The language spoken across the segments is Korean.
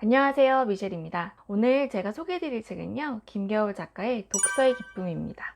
안녕하세요, 미셸입니다. 오늘 제가 소개해드릴 책은요, 김겨울 작가의 독서의 기쁨입니다.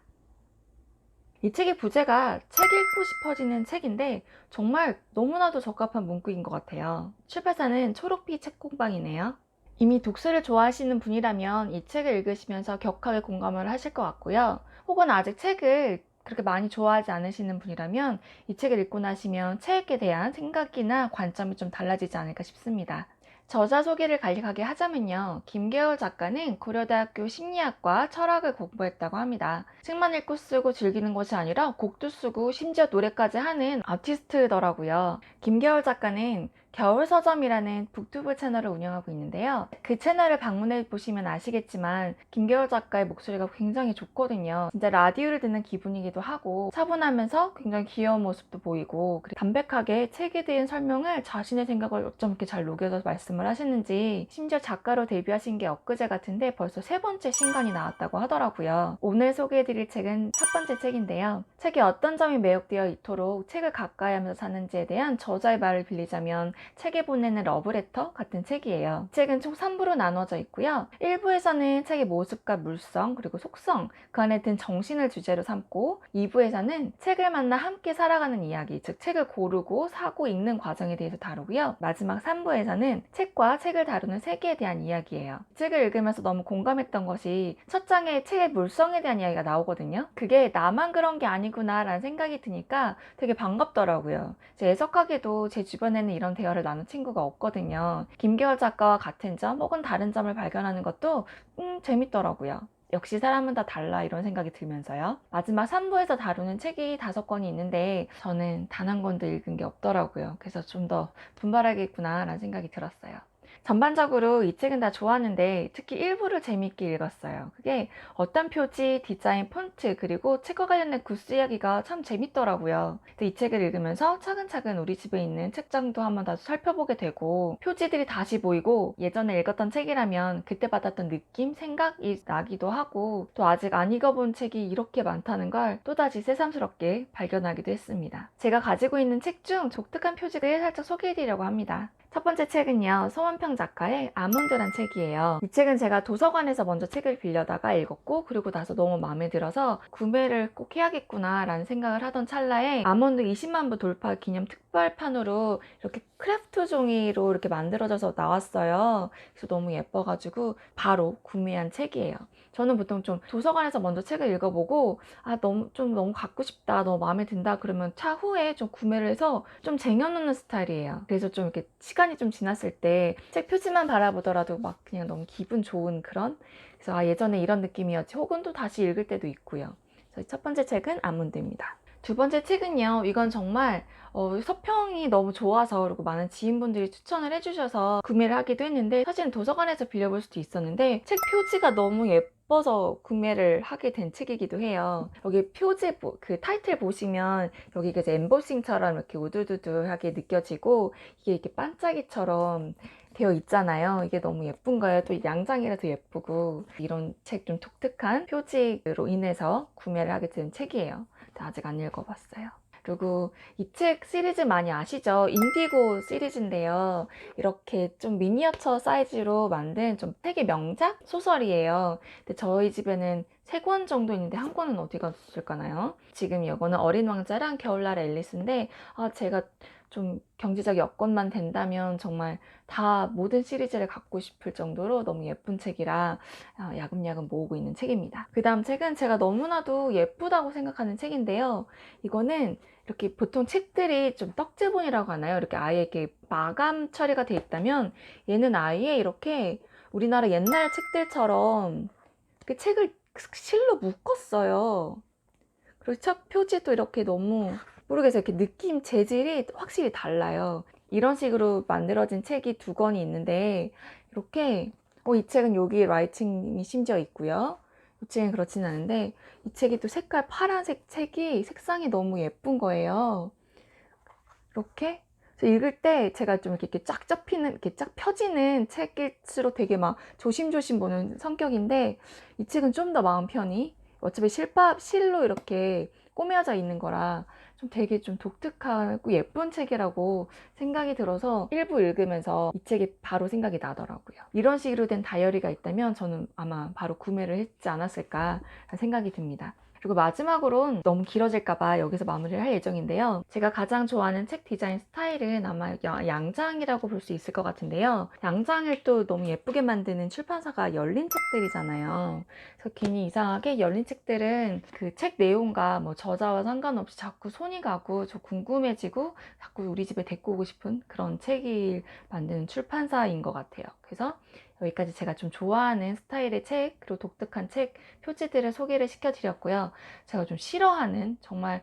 이 책의 부제가 책 읽고 싶어지는 책인데 정말 너무나도 적합한 문구인 것 같아요. 출판사는 초록빛 책공방이네요. 이미 독서를 좋아하시는 분이라면 이 책을 읽으시면서 격하게 공감을 하실 것 같고요. 혹은 아직 책을 그렇게 많이 좋아하지 않으시는 분이라면 이 책을 읽고 나시면 책에 대한 생각이나 관점이 좀 달라지지 않을까 싶습니다. 저자 소개를 간략하게 하자면요. 김계월 작가는 고려대학교 심리학과 철학을 공부했다고 합니다. 책만 읽고 쓰고 즐기는 것이 아니라 곡도 쓰고 심지어 노래까지 하는 아티스트더라고요. 김계월 작가는 겨울서점이라는 북튜브 채널을 운영하고 있는데요. 그 채널을 방문해 보시면 아시겠지만 김계월 작가의 목소리가 굉장히 좋거든요. 진짜 라디오를 듣는 기분이기도 하고 차분하면서 굉장히 귀여운 모습도 보이고 담백하게 책에 대한 설명을 자신의 생각을 어쩜 이렇게 잘 녹여서 말씀을 하시는지, 심지어 작가로 데뷔하신 게 엊그제 같은데 벌써 세 번째 신간이 나왔다고 하더라고요. 오늘 소개해드릴 책은 첫 번째 책인데요. 책이 어떤 점이 매혹되어 이토록 책을 가까이 하면서 사는지에 대한 저자의 말을 빌리자면 책에 보내는 러브레터 같은 책이에요. 이 책은 총 3부로 나눠져 있고요. 1부에서는 책의 모습과 물성 그리고 속성, 그 안에 든 정신을 주제로 삼고, 2부에서는 책을 만나 함께 살아가는 이야기, 즉 책을 고르고 사고 읽는 과정에 대해서 다루고요. 마지막 3부에서는 책과 책을 다루는 세계에 대한 이야기예요. 책을 읽으면서 너무 공감했던 것이 첫 장에 책의 물성에 대한 이야기가 나오거든요. 그게 나만 그런 게 아니구나 라는 생각이 드니까 되게 반갑더라고요. 애석하게도 제 주변에는 이런 대화를 나눈 친구가 없거든요. 김계월 작가와 같은 점 혹은 다른 점을 발견하는 것도 재밌더라고요. 역시 사람은 다 달라, 이런 생각이 들면서요. 마지막 3부에서 다루는 책이 5권이 있는데 저는 단 한 권도 읽은 게 없더라고요. 그래서 좀 더 분발하겠구나 라는 생각이 들었어요. 전반적으로 이 책은 다 좋았는데 특히 일부를 재미있게 읽었어요. 그게 어떤 표지, 디자인, 폰트, 그리고 책과 관련된 구스 이야기가 참 재밌더라고요. 이 책을 읽으면서 차근차근 우리 집에 있는 책장도 한번 다시 살펴보게 되고, 표지들이 다시 보이고 예전에 읽었던 책이라면 그때 받았던 느낌, 생각이 나기도 하고, 또 아직 안 읽어본 책이 이렇게 많다는 걸 또다시 새삼스럽게 발견하기도 했습니다. 제가 가지고 있는 책 중 독특한 표지를 살짝 소개해드리려고 합니다. 첫 번째 책은요, 소원평 작가의 아몬드란 책이에요. 이 책은 제가 도서관에서 먼저 책을 빌려다가 읽었고, 그리고 나서 너무 마음에 들어서 구매를 꼭 해야겠구나 라는 생각을 하던 찰나에 아몬드 20만 부 돌파 기념 특별판으로 이렇게 크래프트 종이로 이렇게 만들어져서 나왔어요. 그래서 너무 예뻐가지고 바로 구매한 책이에요. 저는 보통 좀 도서관에서 먼저 책을 읽어보고, 너무 갖고 싶다, 너무 마음에 든다 그러면 차후에 좀 구매를 해서 좀 쟁여놓는 스타일이에요. 그래서 좀 이렇게 시간이 좀 지났을 때 책 표지만 바라보더라도 막 그냥 너무 기분 좋은 그런, 그래서 예전에 이런 느낌이었지 혹은 또 다시 읽을 때도 있고요. 그래서 첫 번째 책은 아몬드입니다. 두 번째 책은요, 이건 정말 서평이 너무 좋아서, 그리고 많은 지인분들이 추천을 해주셔서 구매를 하기도 했는데, 사실은 도서관에서 빌려볼 수도 있었는데 책 표지가 너무 예뻐서 구매를 하게 된 책이기도 해요. 여기 표지 그 타이틀 보시면 여기가 이제 엠보싱처럼 이렇게 우두두두하게 느껴지고, 이게 이렇게 반짝이처럼 되어 있잖아요. 이게 너무 예쁜 거예요. 또 양장이라도 예쁘고, 이런 책 좀 독특한 표지로 인해서 구매를 하게 된 책이에요. 아직 안 읽어봤어요. 그리고 이 책 시리즈 많이 아시죠? 인디고 시리즈인데요. 이렇게 좀 미니어처 사이즈로 만든 좀 세계 명작 소설이에요. 근데 저희 집에는 3권 정도 있는데 한 권은 어디 갔을까나요? 지금 이거는 어린 왕자랑 겨울날의 앨리스인데, 제가 좀 경제적 여건만 된다면 정말 다 모든 시리즈를 갖고 싶을 정도로 너무 예쁜 책이라 야금야금 모으고 있는 책입니다. 그 다음 책은 제가 너무나도 예쁘다고 생각하는 책인데요. 이거는 이렇게 보통 책들이 좀 떡제본이라고 하나요? 이렇게 아예 이렇게 마감 처리가 돼 있다면, 얘는 아예 이렇게 우리나라 옛날 책들처럼 그 책을 실로 묶었어요. 그리고 책 표지도 이렇게 너무, 모르겠어요. 이렇게 느낌, 재질이 확실히 달라요. 이런 식으로 만들어진 책이 2권이 있는데, 이렇게, 이 책은 여기 라이팅이 심지어 있고요. 이 책은 그렇진 않은데, 이 책이 또 색깔 파란색 책이 색상이 너무 예쁜 거예요. 이렇게. 그래서 읽을 때 제가 좀 이렇게 쫙 접히는, 이렇게 쫙 펴지는 책일수록 되게 막 조심조심 보는 성격인데, 이 책은 좀 더 마음 편히, 어차피 실로 이렇게 꾸며져 있는 거라 좀 되게 좀 독특하고 예쁜 책이라고 생각이 들어서 일부 읽으면서 이 책이 바로 생각이 나더라고요. 이런 식으로 된 다이어리가 있다면 저는 아마 바로 구매를 했지 않았을까 생각이 듭니다. 그리고 마지막으로는 너무 길어질까봐 여기서 마무리를 할 예정인데요. 제가 가장 좋아하는 책 디자인 스타일은 아마 양장이라고 볼 수 있을 것 같은데요. 양장을 또 너무 예쁘게 만드는 출판사가 열린 책들이잖아요. 그래서 괜히 이상하게 열린 책들은 그 책 내용과 뭐 저자와 상관없이 자꾸 손이 가고 저 궁금해지고 자꾸 우리 집에 데리고 오고 싶은 그런 책을 만드는 출판사인 것 같아요. 그래서 여기까지 제가 좀 좋아하는 스타일의 책, 그리고 독특한 책, 표지들을 소개를 시켜드렸고요. 제가 좀 싫어하는, 정말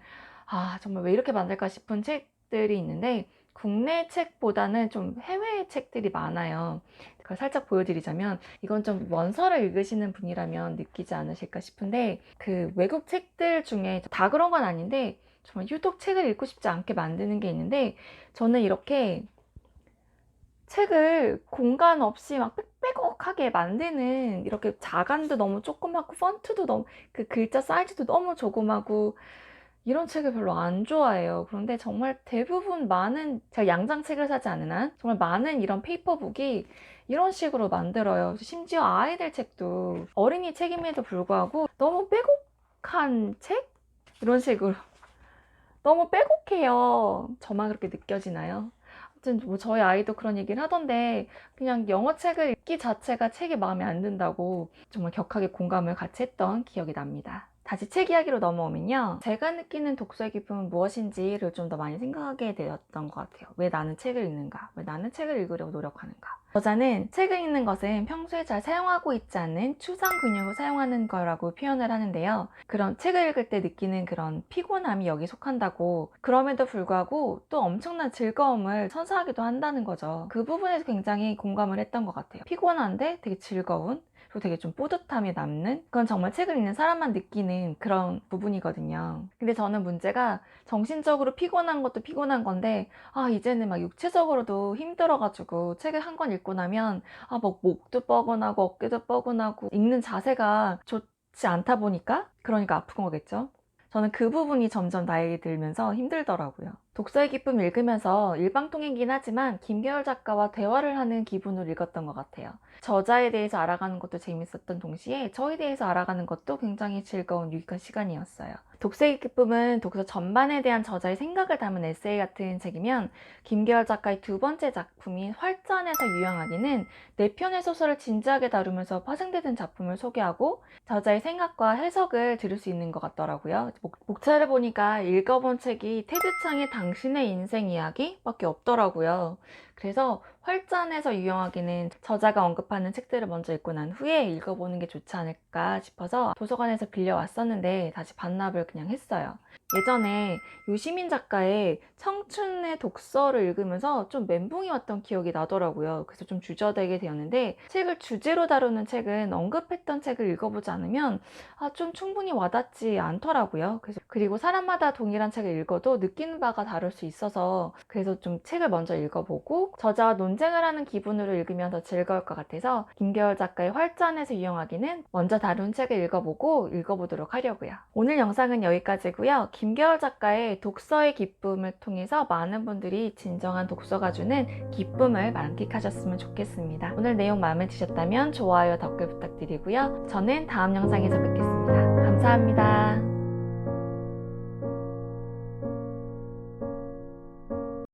왜 이렇게 만들까 싶은 책들이 있는데, 국내 책보다는 좀 해외 책들이 많아요. 그걸 살짝 보여드리자면, 이건 좀 원서를 읽으시는 분이라면 느끼지 않으실까 싶은데, 그 외국 책들 중에 다 그런 건 아닌데, 정말 유독 책을 읽고 싶지 않게 만드는 게 있는데, 저는 이렇게 책을 공간 없이 막 빽빽하게 만드는, 이렇게 자간도 너무 조그맣고 펀트도 너무, 그 글자 사이즈도 너무 조그마고 이런 책을 별로 안 좋아해요. 그런데 정말 대부분 많은, 제가 양장책을 사지 않은 한 정말 많은 이런 페이퍼북이 이런 식으로 만들어요. 심지어 아이들 책도 어린이 책임에도 불구하고 너무 빼곡한 책? 이런 식으로 너무 빼곡해요. 저만 그렇게 느껴지나요? 아무튼 뭐 저희 아이도 그런 얘기를 하던데, 그냥 영어 책을 읽기 자체가 책이 마음에 안 든다고 정말 격하게 공감을 같이 했던 기억이 납니다. 다시 책 이야기로 넘어오면요, 제가 느끼는 독서의 기쁨은 무엇인지를 좀 더 많이 생각하게 되었던 것 같아요. 왜 나는 책을 읽는가? 왜 나는 책을 읽으려고 노력하는가? 저자는 책을 읽는 것은 평소에 잘 사용하고 있지 않는 추상 근육을 사용하는 거라고 표현을 하는데요. 그런 책을 읽을 때 느끼는 그런 피곤함이 여기 속한다고, 그럼에도 불구하고 또 엄청난 즐거움을 선사하기도 한다는 거죠. 그 부분에서 굉장히 공감을 했던 것 같아요. 피곤한데 되게 즐거운, 그리고 되게 좀 뿌듯함이 남는, 그건 정말 책을 읽는 사람만 느끼는 그런 부분이거든요. 근데 저는 문제가, 정신적으로 피곤한 것도 피곤한 건데 이제는 막 육체적으로도 힘들어가지고 책을 한 권 읽고 나면 막 목도 뻐근하고 어깨도 뻐근하고 읽는 자세가 좋지 않다 보니까, 그러니까 아픈 거겠죠. 저는 그 부분이 점점 나이 들면서 힘들더라고요. 독서의 기쁨 읽으면서 일방통행이긴 하지만 김계월 작가와 대화를 하는 기분으로 읽었던 것 같아요. 저자에 대해서 알아가는 것도 재밌었던 동시에 저에 대해서 알아가는 것도 굉장히 즐거운 유익한 시간이었어요. 독서의 기쁨은 독서 전반에 대한 저자의 생각을 담은 에세이 같은 책이면, 김계월 작가의 두 번째 작품인 활자안에서 유양하기는 네 편의 소설을 진지하게 다루면서 파생되는 작품을 소개하고 저자의 생각과 해석을 들을 수 있는 것 같더라고요. 목차를 보니까 읽어본 책이 테드 창의 당신의 인생 이야기 밖에 없더라고요. 그래서 활자안에서 유용하기는 저자가 언급하는 책들을 먼저 읽고 난 후에 읽어보는 게 좋지 않을까 싶어서 도서관에서 빌려왔었는데 다시 반납을 그냥 했어요. 예전에 유시민 작가의 청춘의 독서를 읽으면서 좀 멘붕이 왔던 기억이 나더라고요. 그래서 좀 주저되게 되었는데, 책을 주제로 다루는 책은 언급했던 책을 읽어보지 않으면 좀 충분히 와닿지 않더라고요. 그리고 사람마다 동일한 책을 읽어도 느끼는 바가 다를 수 있어서, 그래서 좀 책을 먼저 읽어보고 저자와 논쟁을 하는 기분으로 읽으면 더 즐거울 것 같아서 김계월 작가의 활자안에서 유용하기는 먼저 다룬 책을 읽어보도록 하려고요. 오늘 영상은 여기까지고요. 김계월 작가의 독서의 기쁨을 통해서 많은 분들이 진정한 독서가 주는 기쁨을 만끽하셨으면 좋겠습니다. 오늘 내용 마음에 드셨다면 좋아요, 댓글 부탁드리고요. 저는 다음 영상에서 뵙겠습니다. 감사합니다.